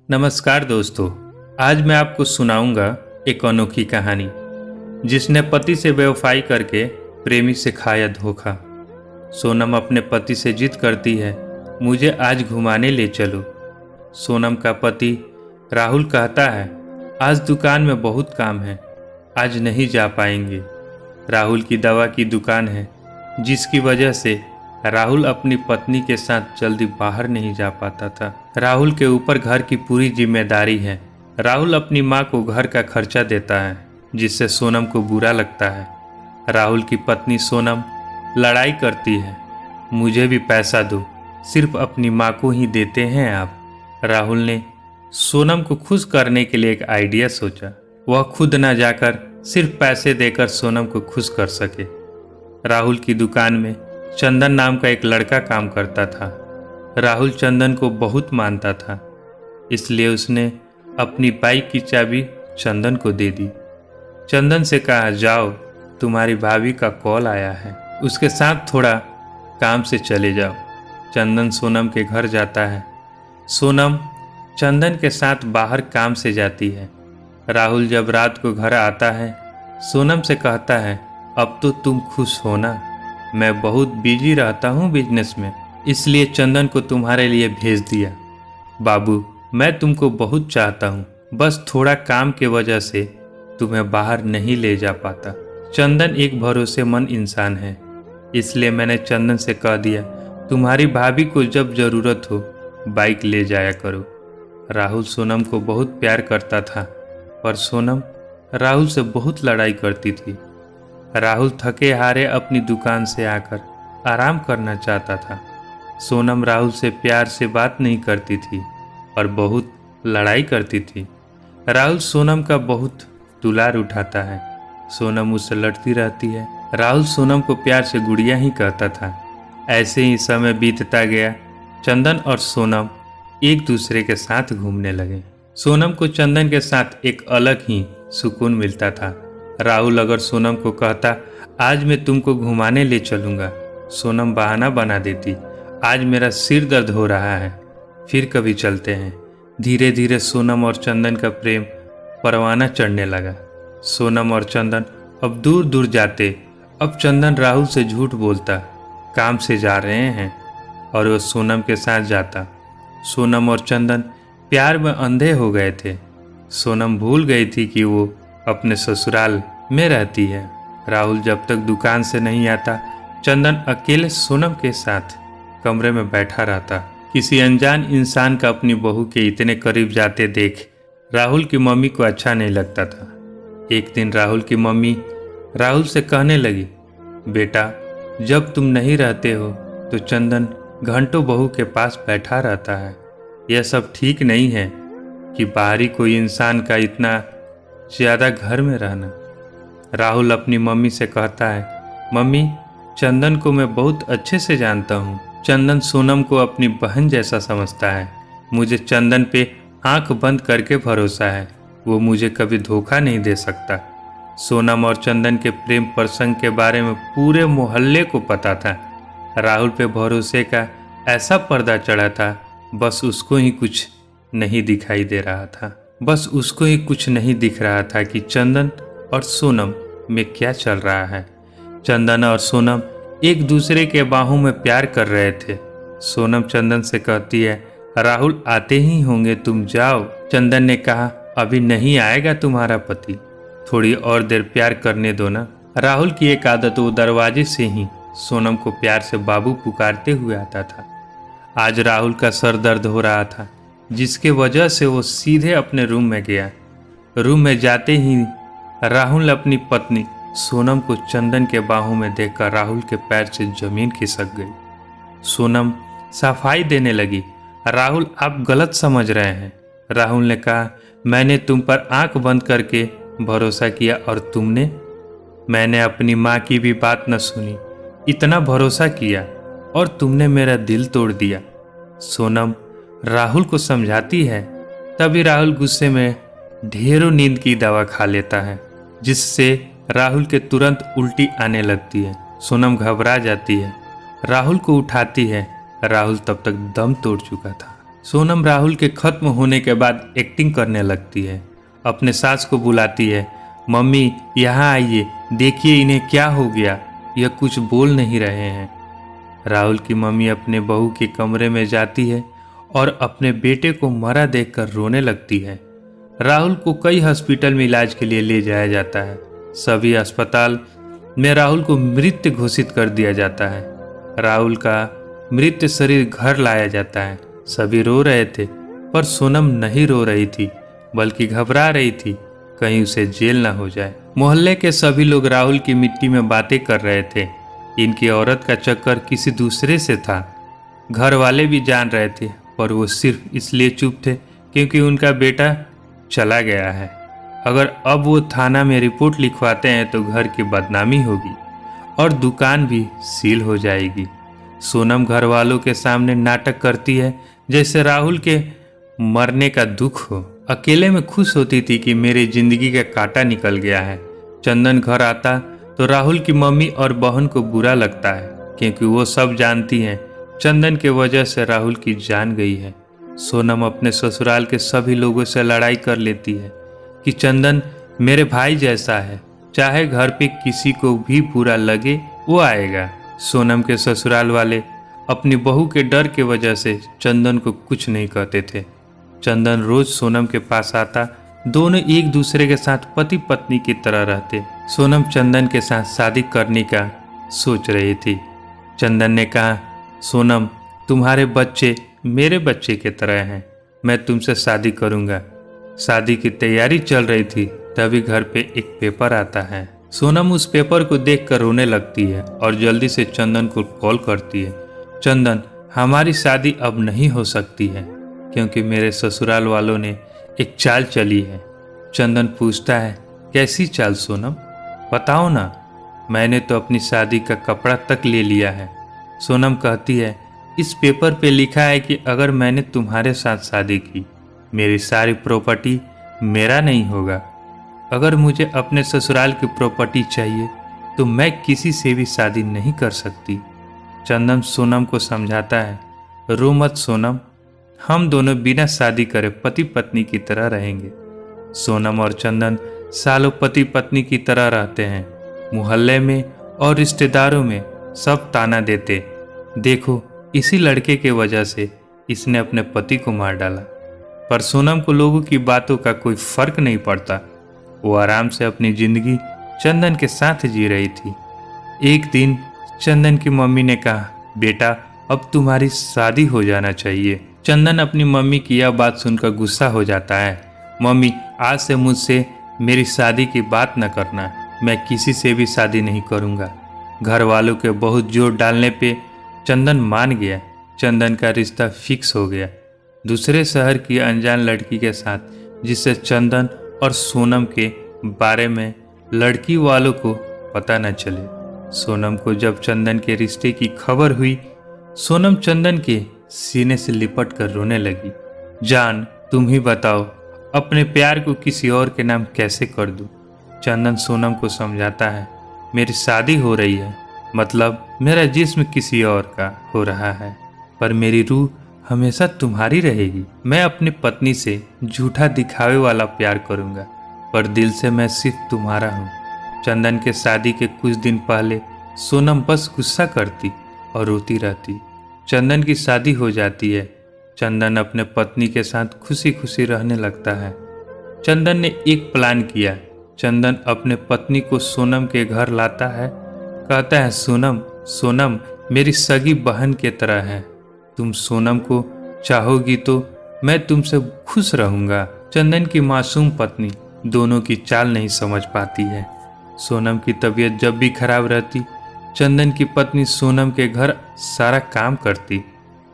नमस्कार दोस्तों। आज मैं आपको सुनाऊंगा एक अनोखी कहानी जिसने पति से बेवफाई करके प्रेमी से खाया धोखा। सोनम अपने पति से जिद करती है, मुझे आज घुमाने ले चलो। सोनम का पति राहुल कहता है, आज दुकान में बहुत काम है, आज नहीं जा पाएंगे। राहुल की दवा की दुकान है, जिसकी वजह से राहुल अपनी पत्नी के साथ जल्दी बाहर नहीं जा पाता था। राहुल के ऊपर घर की पूरी जिम्मेदारी है। राहुल अपनी माँ को घर का खर्चा देता है, जिससे सोनम को बुरा लगता है। राहुल की पत्नी सोनम लड़ाई करती है, मुझे भी पैसा दो, सिर्फ अपनी माँ को ही देते हैं आप। राहुल ने सोनम को खुश करने के लिए एक आइडिया सोचा। वह खुद न जाकर सिर्फ पैसे देकर सोनम को खुश कर सके। राहुल की दुकान में चंदन नाम का एक लड़का काम करता था। राहुल चंदन को बहुत मानता था, इसलिए उसने अपनी बाइक की चाबी चंदन को दे दी। चंदन से कहा, जाओ, तुम्हारी भाभी का कॉल आया है, उसके साथ थोड़ा काम से चले जाओ। चंदन सोनम के घर जाता है। सोनम चंदन के साथ बाहर काम से जाती है। राहुल जब रात को घर आता है, सोनम से कहता है, अब तो तुम खुश हो ना, मैं बहुत बिजी रहता हूँ बिजनेस में, इसलिए चंदन को तुम्हारे लिए भेज दिया। बाबू, मैं तुमको बहुत चाहता हूँ, बस थोड़ा काम के वजह से तुम्हें बाहर नहीं ले जा पाता। चंदन एक भरोसेमंद इंसान है, इसलिए मैंने चंदन से कह दिया, तुम्हारी भाभी को जब ज़रूरत हो बाइक ले जाया करो। राहुल सोनम को बहुत प्यार करता था, पर सोनम राहुल से बहुत लड़ाई करती थी। राहुल थके हारे अपनी दुकान से आकर आराम करना चाहता था। सोनम राहुल से प्यार से बात नहीं करती थी और बहुत लड़ाई करती थी। राहुल सोनम का बहुत दुलार उठाता है, सोनम उससे लड़ती रहती है। राहुल सोनम को प्यार से गुड़िया ही कहता था। ऐसे ही समय बीतता गया। चंदन और सोनम एक दूसरे के साथ घूमने लगे। सोनम को चंदन के साथ एक अलग ही सुकून मिलता था। राहुल अगर सोनम को कहता, आज मैं तुमको घुमाने ले चलूँगा, सोनम बहाना बना देती, आज मेरा सिर दर्द हो रहा है, फिर कभी चलते हैं। धीरे धीरे सोनम और चंदन का प्रेम परवाना चढ़ने लगा। सोनम और चंदन अब दूर दूर जाते। अब चंदन राहुल से झूठ बोलता, काम से जा रहे हैं, और वह सोनम के साथ जाता। सोनम और चंदन प्यार में अंधे हो गए थे। सोनम भूल गई थी कि वो अपने ससुराल में रहती है। राहुल जब तक दुकान से नहीं आता, चंदन अकेले सोनम के साथ कमरे में बैठा रहता। किसी अनजान इंसान का अपनी बहू के इतने करीब जाते देख राहुल की मम्मी को अच्छा नहीं लगता था। एक दिन राहुल की मम्मी राहुल से कहने लगी, बेटा, जब तुम नहीं रहते हो तो चंदन घंटों बहू के पास बैठा रहता है। यह सब ठीक नहीं है कि बाहरी कोई इंसान का इतना ज़्यादा घर में रहना। राहुल अपनी मम्मी से कहता है, मम्मी, चंदन को मैं बहुत अच्छे से जानता हूँ। चंदन सोनम को अपनी बहन जैसा समझता है। मुझे चंदन पे आंख बंद करके भरोसा है, वो मुझे कभी धोखा नहीं दे सकता। सोनम और चंदन के प्रेम प्रसंग के बारे में पूरे मोहल्ले को पता था। राहुल पे भरोसे का ऐसा पर्दा चढ़ा था, बस उसको ही कुछ नहीं दिखाई दे रहा था। बस उसको ही कुछ नहीं दिख रहा था कि चंदन और सोनम में क्या चल रहा है। चंदन और सोनम एक दूसरे के बाहों में प्यार कर रहे थे। सोनम चंदन से कहती है, राहुल आते ही होंगे, तुम जाओ। चंदन ने कहा, अभी नहीं आएगा तुम्हारा पति, थोड़ी और देर प्यार करने दो ना। राहुल की एक आदत, वो दरवाजे से ही सोनम को प्यार से बाबू पुकारते हुए आता था। आज राहुल का सर दर्द हो रहा था, जिसके वजह से वो सीधे अपने रूम में गया। रूम में जाते ही राहुल अपनी पत्नी सोनम को चंदन के बाहों में देखकर राहुल के पैर से जमीन खिसक गई। सोनम सफाई देने लगी, राहुल आप गलत समझ रहे हैं। राहुल ने कहा, मैंने तुम पर आंख बंद करके भरोसा किया और तुमने, मैंने अपनी माँ की भी बात न सुनी, इतना भरोसा किया और तुमने मेरा दिल तोड़ दिया। सोनम राहुल को समझाती है। तभी राहुल गुस्से में ढेरों नींद की दवा खा लेता है, जिससे राहुल के तुरंत उल्टी आने लगती है। सोनम घबरा जाती है, राहुल को उठाती है। राहुल तब तक दम तोड़ चुका था। सोनम राहुल के खत्म होने के बाद एक्टिंग करने लगती है। अपने सास को बुलाती है, मम्मी यहाँ आइए, देखिए इन्हें क्या हो गया, यह कुछ बोल नहीं रहे हैं। राहुल की मम्मी अपने बहू के कमरे में जाती है और अपने बेटे को मरा देखकर रोने लगती है। राहुल को कई हॉस्पिटल में इलाज के लिए ले जाया जाता है। सभी अस्पताल में राहुल को मृत घोषित कर दिया जाता है। राहुल का मृत शरीर घर लाया जाता है। सभी रो रहे थे, पर सोनम नहीं रो रही थी, बल्कि घबरा रही थी कहीं उसे जेल ना हो जाए। मोहल्ले के सभी लोग राहुल की मिट्टी में बातें कर रहे थे। इनकी औरत का चक्कर किसी दूसरे से था। घर वाले भी जान रहे थे, पर वो सिर्फ इसलिए चुप थे क्योंकि उनका बेटा चला गया है। अगर अब वो थाना में रिपोर्ट लिखवाते हैं तो घर की बदनामी होगी और दुकान भी सील हो जाएगी। सोनम घर वालों के सामने नाटक करती है जैसे राहुल के मरने का दुख हो। अकेले में खुश होती थी कि मेरी जिंदगी का कांटा निकल गया है। चंदन घर आता तो राहुल की मम्मी और बहन को बुरा लगता है, क्योंकि वो सब जानती हैं चंदन के वजह से राहुल की जान गई है। सोनम अपने ससुराल के सभी लोगों से लड़ाई कर लेती है कि चंदन मेरे भाई जैसा है, चाहे घर पे किसी को भी बुरा लगे वो आएगा। सोनम के ससुराल वाले अपनी बहू के डर के वजह से चंदन को कुछ नहीं कहते थे। चंदन रोज सोनम के पास आता, दोनों एक दूसरे के साथ पति पत्नी की तरह रहते। सोनम चंदन के साथ शादी करने का सोच रही थी। चंदन ने कहा, सोनम तुम्हारे बच्चे मेरे बच्चे की तरह हैं, मैं तुमसे शादी करूंगा। शादी की तैयारी चल रही थी, तभी घर पे एक पेपर आता है। सोनम उस पेपर को देखकर रोने लगती है और जल्दी से चंदन को कॉल करती है। चंदन, हमारी शादी अब नहीं हो सकती है क्योंकि मेरे ससुराल वालों ने एक चाल चली है। चंदन पूछता है, कैसी चाल सोनम, बताओ ना। मैंने तो अपनी शादी का कपड़ा तक ले लिया है। सोनम कहती है, इस पेपर पे लिखा है कि अगर मैंने तुम्हारे साथ शादी की, मेरी सारी प्रॉपर्टी मेरा नहीं होगा। अगर मुझे अपने ससुराल की प्रॉपर्टी चाहिए तो मैं किसी से भी शादी नहीं कर सकती। चंदन सोनम को समझाता है, रो मत सोनम, हम दोनों बिना शादी करे पति पत्नी की तरह रहेंगे। सोनम और चंदन सालों पति पत्नी की तरह रहते हैं। मोहल्ले में और रिश्तेदारों में सब ताना देते, देखो इसी लड़के के वजह से इसने अपने पति को मार डाला। पर सोनम को लोगों की बातों का कोई फर्क नहीं पड़ता। वो आराम से अपनी जिंदगी चंदन के साथ जी रही थी। एक दिन चंदन की मम्मी ने कहा, बेटा अब तुम्हारी शादी हो जाना चाहिए। चंदन अपनी मम्मी की यह बात सुनकर गुस्सा हो जाता है। मम्मी, आज से मुझसे मेरी शादी की बात न करना, मैं किसी से भी शादी नहीं करूँगा। घर वालों के बहुत जोर डालने पे चंदन मान गया। चंदन का रिश्ता फिक्स हो गया दूसरे शहर की अनजान लड़की के साथ, जिससे चंदन और सोनम के बारे में लड़की वालों को पता न चले। सोनम को जब चंदन के रिश्ते की खबर हुई, सोनम चंदन के सीने से लिपट कर रोने लगी। जान, तुम ही बताओ अपने प्यार को किसी और के नाम कैसे कर दूं। चंदन सोनम को समझाता है, मेरी शादी हो रही है, मतलब मेरा जिस्म किसी और का हो रहा है, पर मेरी रूह हमेशा तुम्हारी रहेगी। मैं अपनी पत्नी से झूठा दिखावे वाला प्यार करूंगा, पर दिल से मैं सिर्फ तुम्हारा हूँ। चंदन के शादी के कुछ दिन पहले सोनम बस गुस्सा करती और रोती रहती। चंदन की शादी हो जाती है। चंदन अपने पत्नी के साथ खुशी खुशी रहने लगता है। चंदन ने एक प्लान किया। चंदन अपने पत्नी को सोनम के घर लाता है। कहता है, सोनम सोनम मेरी सगी बहन की तरह है, तुम सोनम को चाहोगी तो मैं तुमसे खुश रहूंगा। चंदन की मासूम पत्नी दोनों की चाल नहीं समझ पाती है। सोनम की तबीयत जब भी खराब रहती, चंदन की पत्नी सोनम के घर सारा काम करती।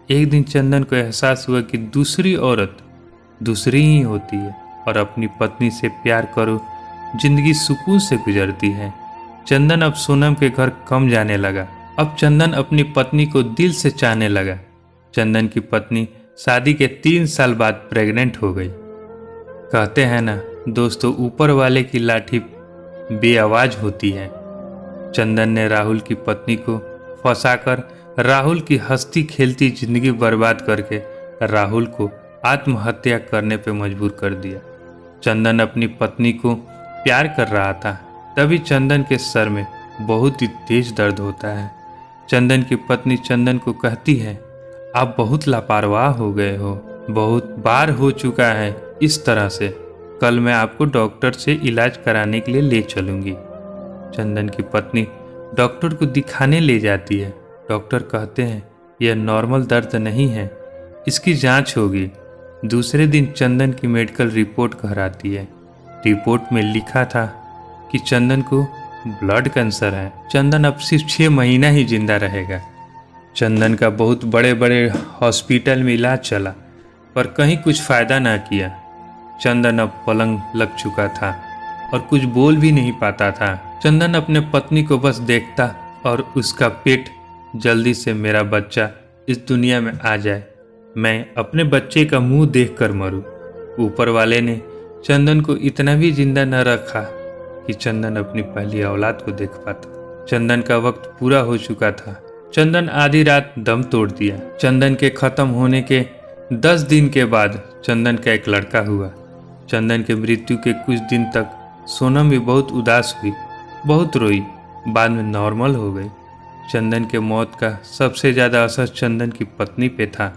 एक दिन चंदन को एहसास हुआ कि दूसरी औरत दूसरी ही होती है और अपनी पत्नी से प्यार करो जिंदगी सुकून से गुजरती है। चंदन अब सोनम के घर कम जाने लगा। अब चंदन अपनी पत्नी को दिल से चाहने लगा। चंदन की पत्नी शादी के 3 साल बाद प्रेग्नेंट हो गई। कहते हैं ना दोस्तों, ऊपर वाले की लाठी बेआवाज होती है। चंदन ने राहुल की पत्नी को फंसाकर राहुल की हंसती खेलती जिंदगी बर्बाद करके राहुल को आत्महत्या करने पर मजबूर कर दिया। चंदन अपनी पत्नी को प्यार कर रहा था, तभी चंदन के सर में बहुत ही तेज दर्द होता है। चंदन की पत्नी चंदन को कहती है, आप बहुत लापरवाह हो गए हो, बहुत बार हो चुका है इस तरह से, कल मैं आपको डॉक्टर से इलाज कराने के लिए ले चलूंगी। चंदन की पत्नी डॉक्टर को दिखाने ले जाती है। डॉक्टर कहते हैं यह नॉर्मल दर्द नहीं है, इसकी जांच होगी। दूसरे दिन चंदन की मेडिकल रिपोर्ट घर आती है। रिपोर्ट में लिखा था कि चंदन को ब्लड कैंसर है। चंदन अब सिर्फ 6 महीना ही जिंदा रहेगा। चंदन का बहुत बड़े बड़े हॉस्पिटल में इलाज चला, पर कहीं कुछ फायदा ना किया। चंदन अब पलंग लग चुका था और कुछ बोल भी नहीं पाता था। चंदन अपने पत्नी को बस देखता और उसका पेट जल्दी से मेरा बच्चा इस दुनिया में आ जाए, मैं अपने बच्चे का मुंह देखकर मरूं। ऊपर वाले ने चंदन को इतना भी जिंदा न रखा कि चंदन अपनी पहली औलाद को देख पाता। चंदन का वक्त पूरा हो चुका था। चंदन आधी रात दम तोड़ दिया। चंदन के खत्म होने के 10 दिन के बाद चंदन का एक लड़का हुआ। चंदन के मृत्यु के कुछ दिन तक सोनम भी बहुत उदास हुई, बहुत रोई, बाद में नॉर्मल हो गई। चंदन के मौत का सबसे ज़्यादा असर चंदन की पत्नी पे था।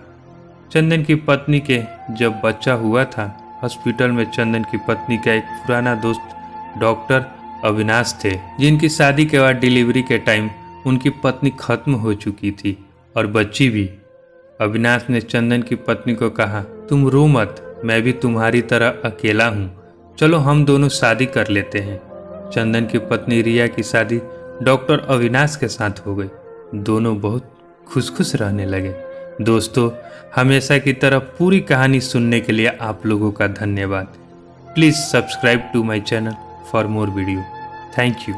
चंदन की पत्नी के जब बच्चा हुआ था, हॉस्पिटल में चंदन की पत्नी का एक पुराना दोस्त डॉक्टर अविनाश थे, जिनकी शादी के बाद डिलीवरी के टाइम उनकी पत्नी खत्म हो चुकी थी और बच्ची भी। अविनाश ने चंदन की पत्नी को कहा, तुम रो मत, मैं भी तुम्हारी तरह अकेला हूँ, चलो हम दोनों शादी कर लेते हैं। चंदन की पत्नी रिया की शादी डॉक्टर अविनाश के साथ हो गई। दोनों बहुत खुश रहने लगे। दोस्तों, हमेशा की तरह पूरी कहानी सुनने के लिए आप लोगों का धन्यवाद। Please subscribe to my channel for more video. Thank you.